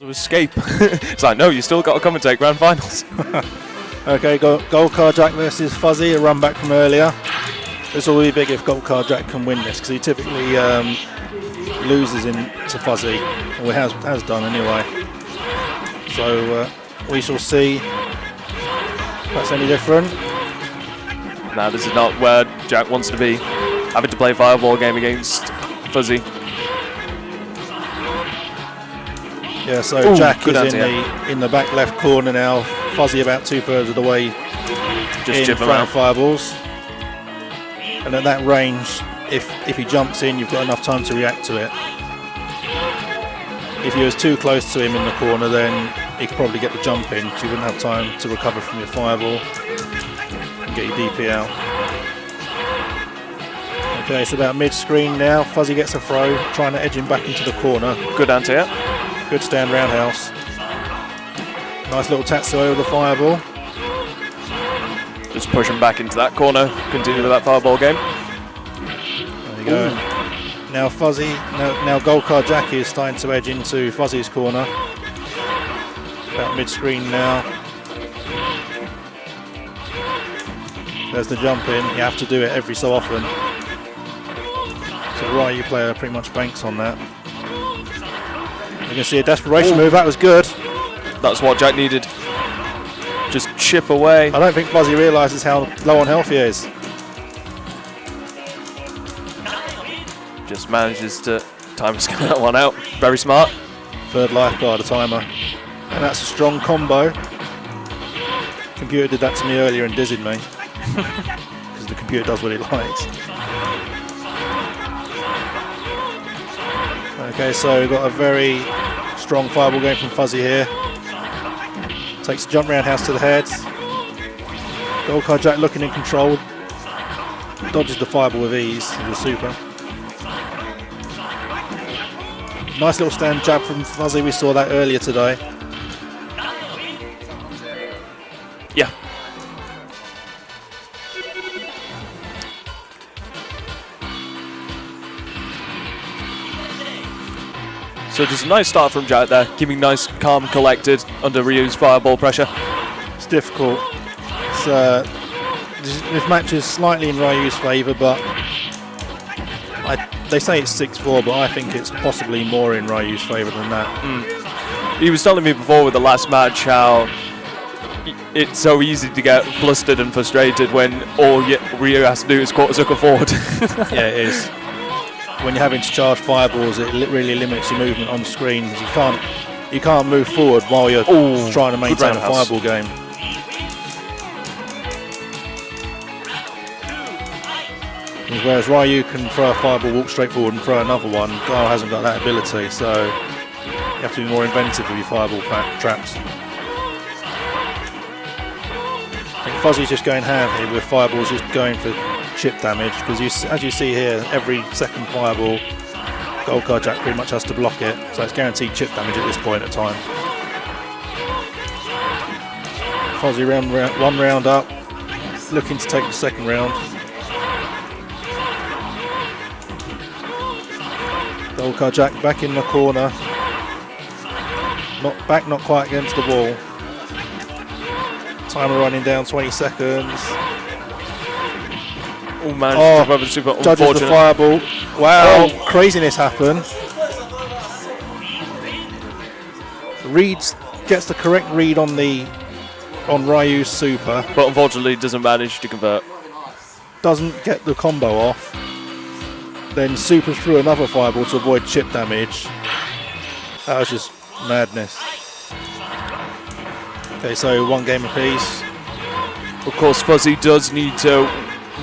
To escape. It's like, no, you still got to come and take grand finals. Okay, GolcarJack versus Fuzzy, a run back from earlier. This will be big if GolcarJack can win this, because he typically loses to Fuzzy, or has done anyway. So we shall see if that's any different. Now this is not where Jack wants to be, having to play a fireball game against Fuzzy. Yeah, so Jack is answer, in the back left corner now. Fuzzy about 2/3 of the way just in front of fireballs. And at that range, if he jumps in, you've got enough time to react to it. If you was too close to him in the corner, then he could probably get the jump in, so you wouldn't have time to recover from your fireball and get your DP out. Okay, it's about mid-screen now. Fuzzy gets a throw, trying to edge him back into the corner. Good anti, yeah. Good stand roundhouse. Nice little tatsu over the fireball. Just push him back into that corner. Continue with that fireball game. There you go. Now Fuzzy, now GolcarJack is starting to edge into Fuzzy's corner. About mid-screen now. There's the jump in. You have to do it every so often. So the Ryu player pretty much banks on that. You can see a desperation move. That was good. That's what Jack needed. Just chip away. I don't think Fuzzy realises how low on health he is. Just manages to time scan that one out. Very smart. Third lifeguard, a timer. And that's a strong combo. Computer did that to me earlier and dizzied me. Because the computer does what it likes. Okay, so we've got a very strong fireball game from Fuzzy here. Takes a jump roundhouse to the head. GolcarJack looking in control. Dodges the fireball with ease with the super. Nice little stand jab from Fuzzy. We saw that earlier today. Yeah. So just a nice start from Jack there, keeping nice, calm, collected under Ryu's fireball pressure. It's difficult. This match is slightly in Ryu's favour, but they say it's 6-4, but I think it's possibly more in Ryu's favour than that. He was telling me before with the last match how it's so easy to get flustered and frustrated when all Ryu has to do is quarter circle forward. Yeah, it is. When you're having to charge fireballs, it really limits your movement on screen. You can't move forward while you're trying to maintain a fireball game. Whereas Ryu can throw a fireball, walk straight forward and throw another one. Guile hasn't got that ability, so you have to be more inventive with your fireball traps. I think Fuzzy's just going ham here with fireballs just going for chip damage, because as you see here, every second fireball, GolcarJack pretty much has to block it, so it's guaranteed chip damage at this point of time. Fuzzy one round up, looking to take the second round. GolcarJack back in the corner, not quite against the wall. Timer running down, 20 seconds. Judges the fireball. Wow, craziness happened. Gets the correct read on Ryu's super, but unfortunately doesn't manage to convert. Doesn't get the combo off. Then supers through another fireball to avoid chip damage. That was just madness. Okay, so one game apiece. Of course, Fuzzy does need to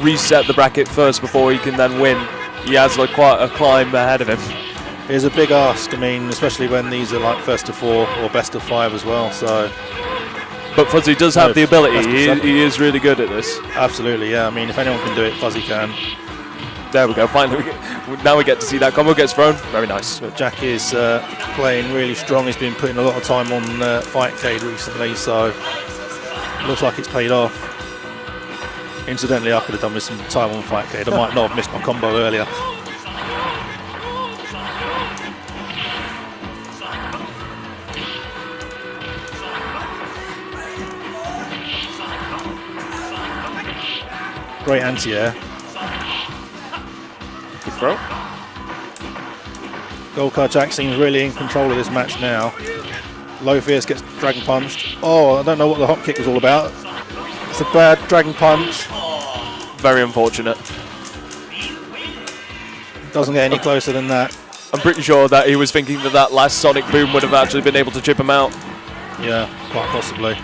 reset the bracket first before he can then win. He has like quite a climb ahead of him. It's a big ask, I mean, especially when these are like first to 4 or best of 5 as well. So, but Fuzzy does have the ability. He is really good at this. Absolutely, yeah. I mean, if anyone can do it, Fuzzy can. There we go. Finally, now we get to see that combo gets thrown. Very nice. But Jack is playing really strong. He's been putting a lot of time on Fightcade recently, so looks like it's paid off. Incidentally, I could have done with some time on Fightcade. I might not have missed my combo earlier. Great anti-air. Good throw. GolcarJack seems really in control of this match now. Low Fierce gets dragon punched. Oh, I don't know what the hop kick was all about. It's a bad dragon punch. Very unfortunate. Doesn't get any closer than that. I'm pretty sure that he was thinking that that last sonic boom would have actually been able to chip him out. Yeah, quite possibly.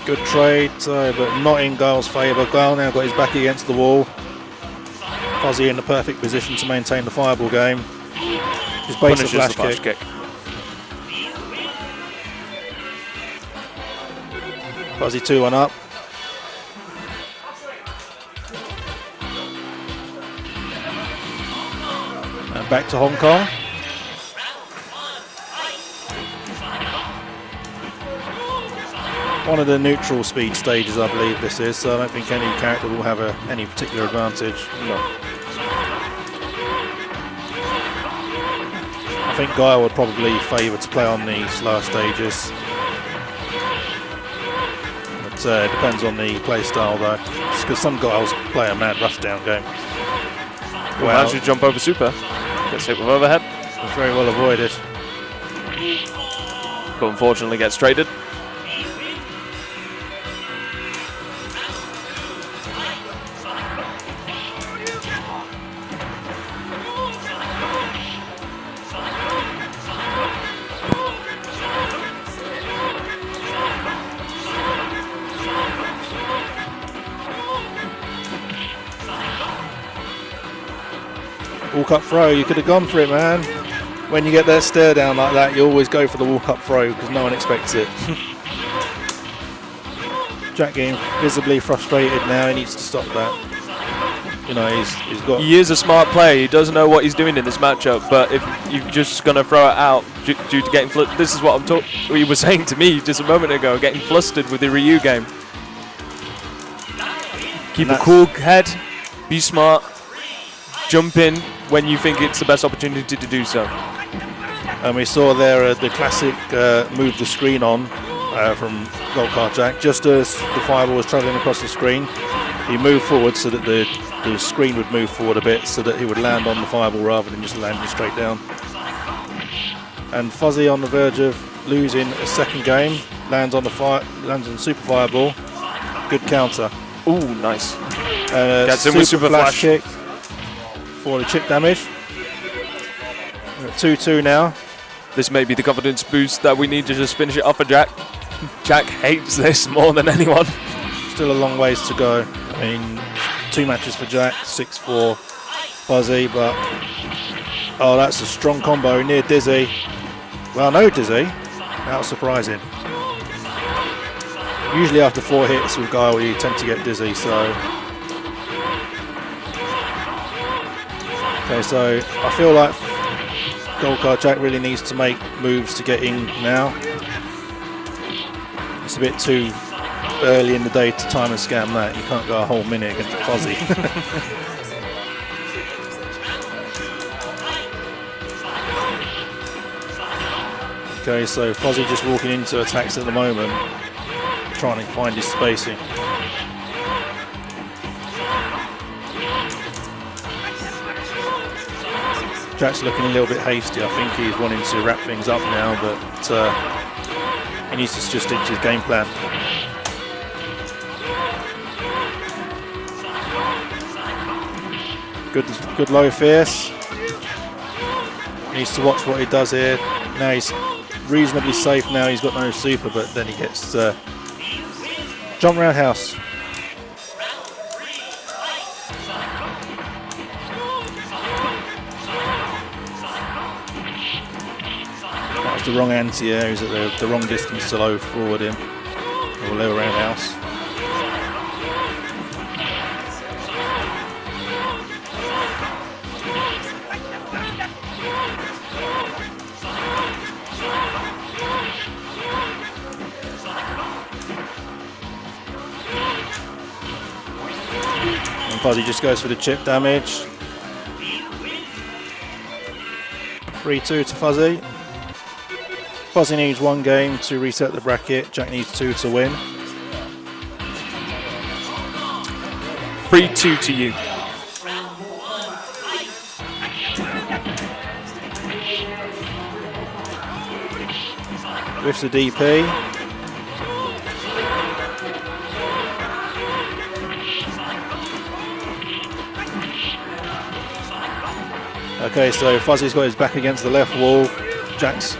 Good trade, but not in Guile's favour. Guile now got his back against the wall. Fuzzy in the perfect position to maintain the fireball game. His base of flash kick. Fuzzy 2-1 up. And back to Hong Kong. One of the neutral speed stages, I believe this is, so I don't think any character will have any particular advantage. No. I think Guile would probably favour to play on the slower stages. But it depends on the play style though. Just because some Guiles play a mad rushdown game. Well, should jump over super. Gets hit with overhead. It's very well avoided. But unfortunately gets traded. Walk up throw, you could have gone for it, man. When you get that stare down like that, you always go for the walk up throw because no one expects it. Jack getting visibly frustrated now, he needs to stop that. You know, he's got... He is a smart player, he does know what he's doing in this matchup, but if you're just going to throw it out due to getting flustered, this is what he was saying to me just a moment ago, getting flustered with the Ryu game. Keep a cool head, be smart, jump in when you think it's the best opportunity to do so. And we saw there the classic move the screen on from GolcarJack. Just as the fireball was travelling across the screen, he moved forward so that the screen would move forward a bit so that he would land on the fireball rather than just landing straight down. And Fuzzy on the verge of losing a second game, lands on the super fireball. Good counter. Ooh, nice. Gets in with super flash kick for the chip damage. We're at 2-2 now. This may be the confidence boost that we need to just finish it off for Jack. Jack hates this more than anyone. Still a long ways to go. I mean, 2 matches for Jack, 6-4 Fuzzy, but oh, that's a strong combo near Dizzy. Well, no Dizzy. That was surprising. Usually after 4 hits with Guile, you tend to get Dizzy, so. Okay, so I feel like GolcarJack really needs to make moves to get in now. It's a bit too early in the day to time and scam that. You can't go a whole minute against Fuzzy. Okay, so Fuzzy just walking into attacks at the moment, trying to find his spacing. Jack's looking a little bit hasty. I think he's wanting to wrap things up now, but he needs to just stick to his game plan. Good low fierce. Needs to watch what he does here. Now he's reasonably safe now. He's got no super, but then he gets jump roundhouse. The wrong anti-air, he's at the wrong distance to low forward him, or low roundhouse. And Fuzzy just goes for the chip damage. 3-2 to Fuzzy. Fuzzy needs 1 game to reset the bracket. Jack needs 2 to win. 3-2 to you. With the DP. Okay, so Fuzzy's got his back against the left wall. Jack's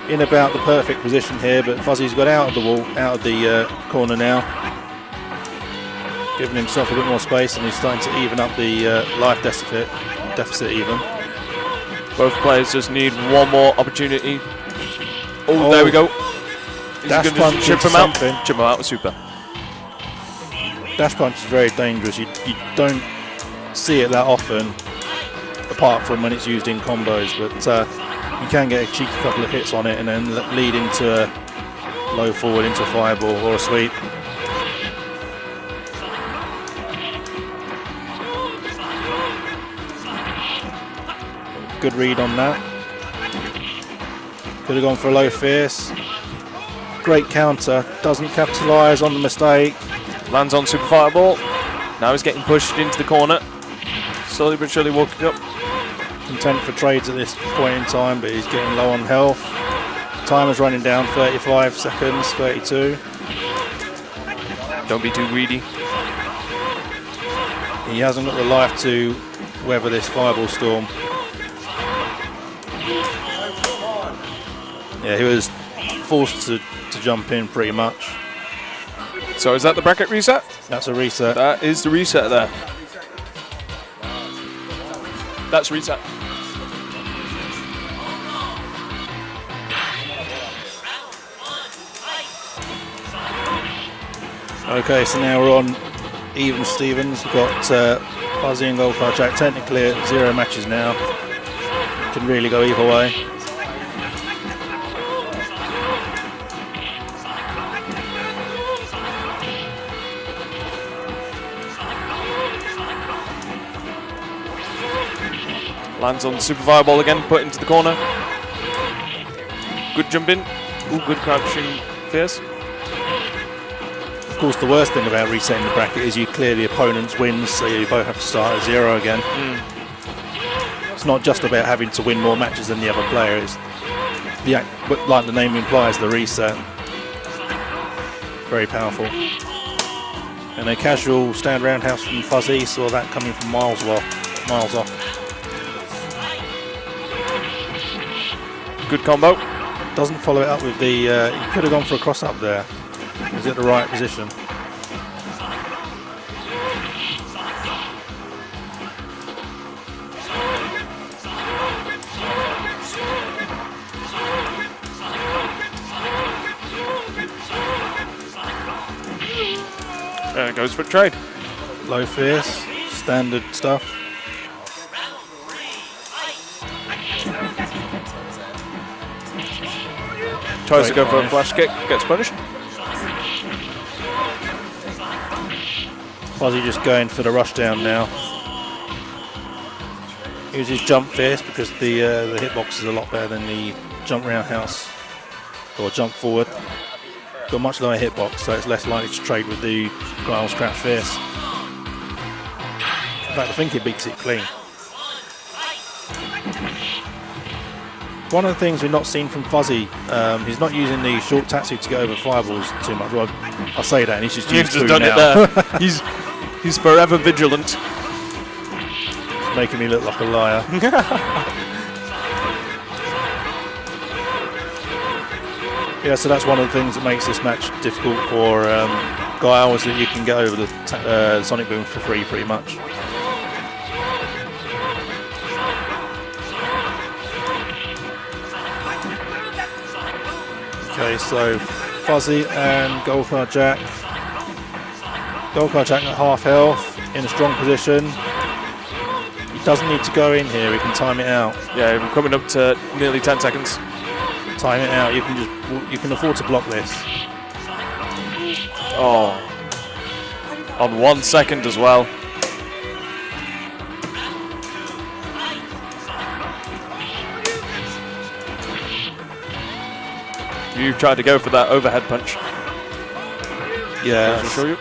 in about the perfect position here, but Fuzzy's got out of the wall, out of the corner now, giving himself a bit more space, and he's starting to even up the life deficit even. Both players just need one more opportunity. Oh, there we go. He's Dash going punch to chip into him out. something. Chip him out, super. Dash punch is very dangerous. You don't see it that often, apart from when it's used in combos, but you can get a cheeky couple of hits on it and then lead into a low forward into a fireball or a sweep. Good read on that. Could have gone for a low fierce. Great counter. Doesn't capitalise on the mistake. Lands on super fireball. Now he's getting pushed into the corner. Slowly but surely walking up. Content for trades at this point in time, but he's getting low on health. Time is running down, 35 seconds, 32. Don't be too greedy. He hasn't got the life to weather this fireball storm. Yeah, he was forced to jump in pretty much. So is that the bracket reset? That's a reset. That is the reset there. That's reset. Okay, so now we're on even Stevens. We've got Fuzzy and GolcarJack technically at 0 matches now. Can really go either way. Lands on super fireball again, put into the corner. Good jump in. Ooh, good crouching fierce. Of course, the worst thing about resetting the bracket is you clear the opponent's wins, so you both have to start at 0 again. It's not just about having to win more matches than the other player. It's like the name implies, the reset. Very powerful. And a casual stand roundhouse from Fuzzy, saw that coming from miles off. Good combo. Doesn't follow it up with the. He could have gone for a cross up there. Is it the right position? There it goes for trade. Low fierce, standard stuff. Tries to go for a flash kick, gets punished. Fuzzy just going for the rush down now. Uses jump fierce because the hitbox is a lot better than the jump roundhouse or jump forward. Got much lower hitbox, so it's less likely to trade with the Giles crouch fierce. In fact, I think it beats it clean. One of the things we've not seen from Fuzzy, he's not using the short tatsu to get over fireballs too much. Well, I say that, and he's just used to done now. it there. He's forever vigilant. It's making me look like a liar. Yeah, so that's one of the things that makes this match difficult for Guile, is that you can get over the Sonic Boom for free, pretty much. Okay, so Fuzzy and GolcarJack. GolcarJack at half health, in a strong position. He doesn't need to go in here, he can time it out. Yeah, we're coming up to nearly 10 seconds. Time it out, you can afford to block this. Oh. On 1 second as well. You tried to go for that overhead punch. Yeah. I'll show you.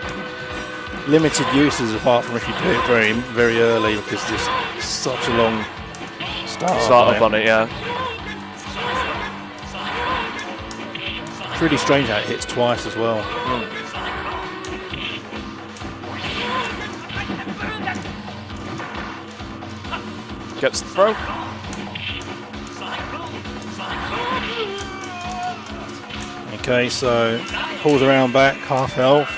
Limited uses apart from if you do it very, very early because there's such a long start Up on it, yeah. It's really strange how it hits twice as well. Gets the throw. Okay, so pulls around back, half health.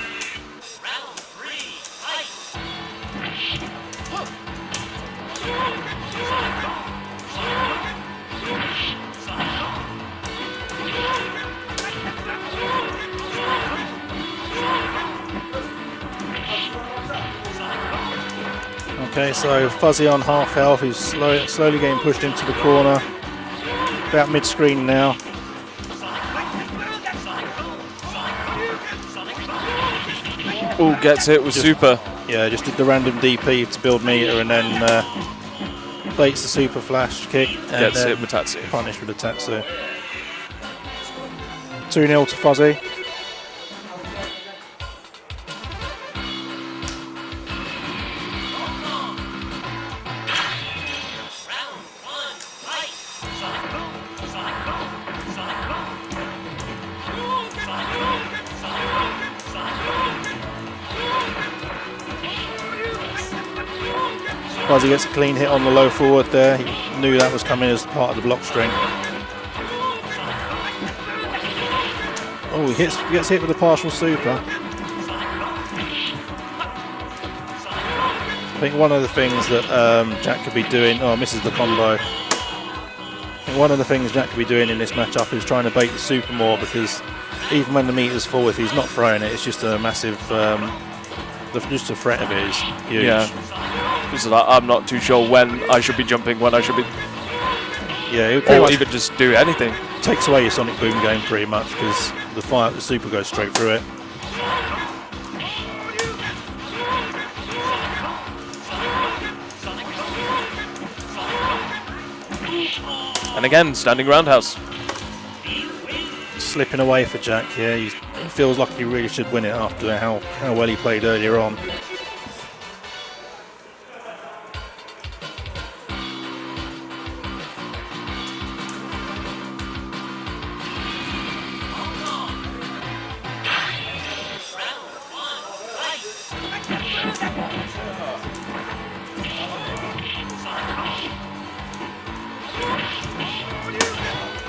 Okay, so Fuzzy on half health, he's slowly getting pushed into the corner. About mid-screen now. Oh, gets hit with super. Yeah, just did the random DP to build meter and then baits the super flash kick. And Gets hit with Tatsu. Punished with a Tatsu. 2-0 to Fuzzy. Fuzzy gets a clean hit on the low forward there. He knew that was coming as part of the block string. Oh, he gets hit with a partial super. I think one of the things that Jack could be doing... Oh, misses the combo. I think one of the things Jack could be doing in this matchup is trying to bait the super more because even when the meter's full, if he's not throwing it, it's just a massive... just the threat of it is huge. Yeah. Because I'm not too sure when I should be jumping, when I should be... Yeah, it Or even just do anything. takes away your Sonic Boom game pretty much because the super goes straight through it. And again, standing roundhouse. Slipping away for Jack here. He feels like he really should win it after how well he played earlier on.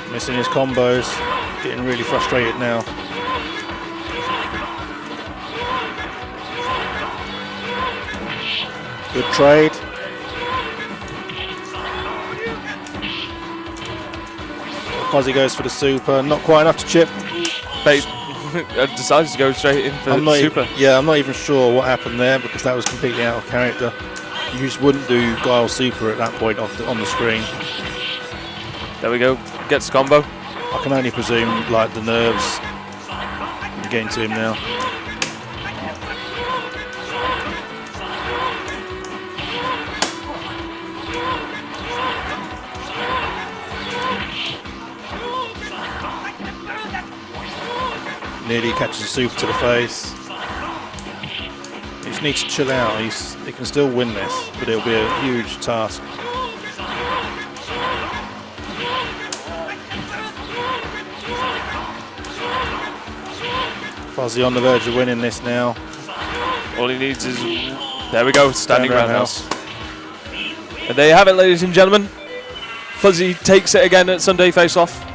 Missing his combos, getting really frustrated now. Good trade. Fuzzy goes for the super, not quite enough to chip. Bait decides to go straight in for the super. I'm not even sure what happened there because that was completely out of character. You just wouldn't do Guile super at that point on the screen. There we go. Gets combo. I can only presume like the nerves are getting to him now. Nearly catches a super to the face. He just needs to chill out. He can still win this, but it'll be a huge task. Fuzzy on the verge of winning this now. All he needs is... There we go, standing roundhouse. And there you have it, ladies and gentlemen. Fuzzy takes it again at Sunday Face-Off.